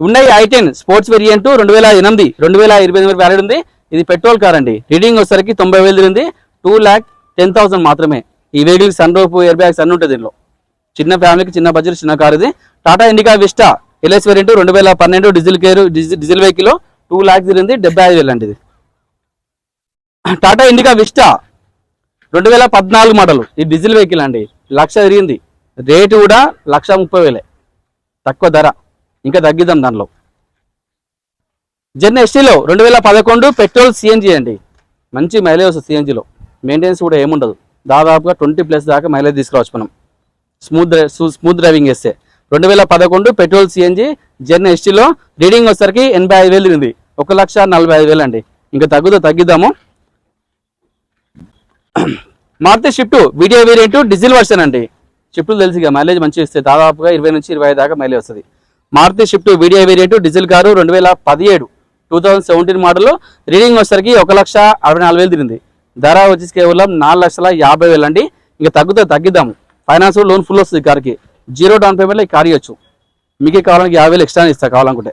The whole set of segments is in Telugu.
ఉన్నాయి i10 స్పోర్ట్స్ వేరియంట్ 2008 2028 వ్యాలిడ్ ఉంది. ఇది పెట్రోల్ కార్ అండి. రీడింగ్ వచ్చేసరికి 90,000 తిరిగింది. 2,10,000 మాత్రమే. ఈ vehicle sunroof airbags అన్ని ఉంటుంది దీనిలో. చిన్న ఫ్యామిలీకి చిన్న బడ్జెట్ చిన్న కార్ ఇది. Tata Indica Vista LS variant 2012 diesel vehicle 2 lakhs తిరిగింది. 75,000 అండి ఇది. Tata Indica Vista 2014 model. ఈ డీజిల్ వెహికల్ అండి. 1,00,000 తిరిగింది. రేటు కూడా 1,30,000. తక్కువ ధర, ఇంకా తగ్గిద్దాం దానిలో. జెన్ ఎస్టీలో 2011 పెట్రోల్ సిఎన్జి అండి. మంచి మైలేజ్ వస్తుంది సిఎన్జిలో. మెయింటెనెన్స్ కూడా ఏముండదు. దాదాపుగా 20+ దాకా మైలేజ్ తీసుకురావచ్చు మనం స్మూత్ డ్రైవింగ్ చేస్తే. 2011 పెట్రోల్ సిఎన్జి జెన్ ఎస్టీలో రీడింగ్ వచ్చేసరికి 85,000 తిరిగింది. 1,45,000 అండి. ఇంకా తగ్గిద్దాము. Maruti Swift VDI variant diesel version అండి. షిఫ్ట్లు తెలిసిగా మైలేజ్ మంచిగా ఇస్తే దాదాపుగా 20 నుంచి 25 దాకా మైలేజ్ వస్తుంది. Maruti Swift VDI variant diesel car 2017 model. Reading వచ్చేసరికి 1,64,000 తిరిగింది. ధర వచ్చేసి కేవలం 4,50,000 అండి. ఇంకా తగ్గిద్దాము. ఫైనాన్స్ లోన్ ఫుల్ వస్తుంది కార్కి. 0 డౌన్ పేమెంట్లో ఈ కార్ ఇవ్వచ్చు. మీకే కావాలంటే 50,000 ఎక్స్ట్రా ఇస్తా కావాలనుకుంటే.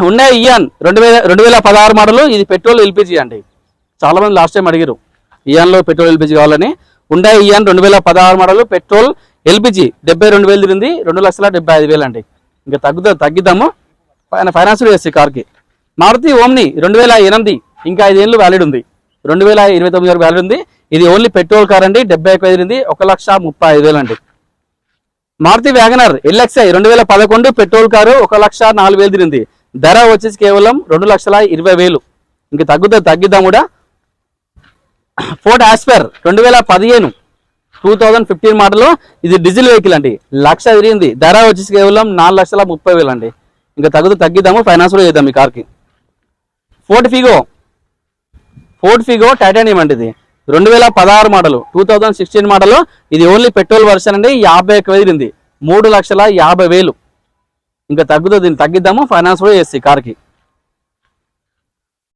ఉన్నాయి ఇయాన్ 2016 మోడల్. ఇది పెట్రోల్ ఎల్పిజి అండి. చాలా మంది లాస్ట్ టైం అడిగారు ఇయాన్లో పెట్రోల్ ఎల్పిజి కావాలని. ఉండాయి ఇయాన్ 2016 మోడల్ పెట్రోల్ ఎల్పిజి 72,000 తిరిగింది. 2,75,000 అండి. ఇంకా తగ్గిద్దాము. ఫైనాన్స్ చేస్తే కార్కి. మారుతి ఓమ్ని 2008 ఇంకా 5 ఏళ్ళు వ్యాలిడ్ ఉంది. 2029 వరకు వ్యాలిడ్ ఉంది. ఇది ఓన్లీ పెట్రోల్ కార్ అండి. 71,000 తిరిగింది. 1,35,000 అండి. Maruti Wagon R LXI 2011 petrol car 1,04,000 తిరిగింది. ధర వచ్చేసి కేవలం 2,20,000. ఇంకా తగ్గిద్దాం కూడా. Ford Aspire 2015 model. ఇది డీజిల్ వెహికల్ అండి. 1,00,000 తిరిగింది. ధర వచ్చేసి కేవలం 4,30,000 అండి. ఇంకా తగ్గిద్దాము. ఫైనాన్స్ కూడా చేద్దాం ఈ కార్కి. ఫోర్డ్ ఫిగో టైటానియం అండి. ఇది 2016 మోడల్ 2016 మోడల్. ఇది ఓన్లీ పెట్రోల్ వర్షన్ అండి. 51,000 తిరిగింది. 3,50,000. ఇంకా తగ్గిద్దాము. ఫైనాన్స్ కూడా చేస్తాయి కార్కి.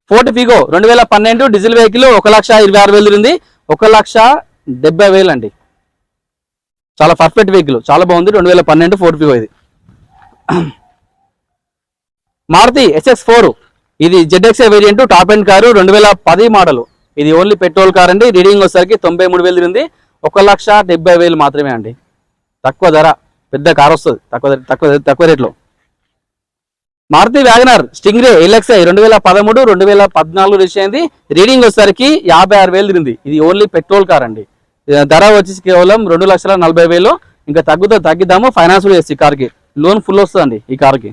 ఫోర్డ్ ఫిగో 2012 డీజిల్ వెహికల్ 1,26,000 తిరిగింది. 1,70,000 అండి. చాలా పర్ఫెక్ట్ వెహికల్, చాలా బాగుంది. 2012 ఫోర్డ్ ఫిగో ఇది. మారుతి SX4 ఇది ZXI variant top end car 2010 model. ఇది ఓన్లీ పెట్రోల్ కార్ అండి. రీడింగ్ వచ్చేసరికి 93,000 తిరిగింది. 1,70,000 మాత్రమే అండి. తక్కువ ధర, పెద్ద కార్ వస్తుంది తక్కువ రేట్లో. Maruti Wagon R Stingray LXI 2013 2014 register అయింది. రీడింగ్ వచ్చేసరికి 56,000 తిరిగింది. ఇది ఓన్లీ పెట్రోల్ కార్ అండి. ధర వచ్చేసి కేవలం 2,40,000. ఇంకా తగ్గిద్దాము. ఫైనాన్స్ చేసి ఈ కార్కి లోన్ ఫుల్ వస్తుందండి ఈ కార్కి.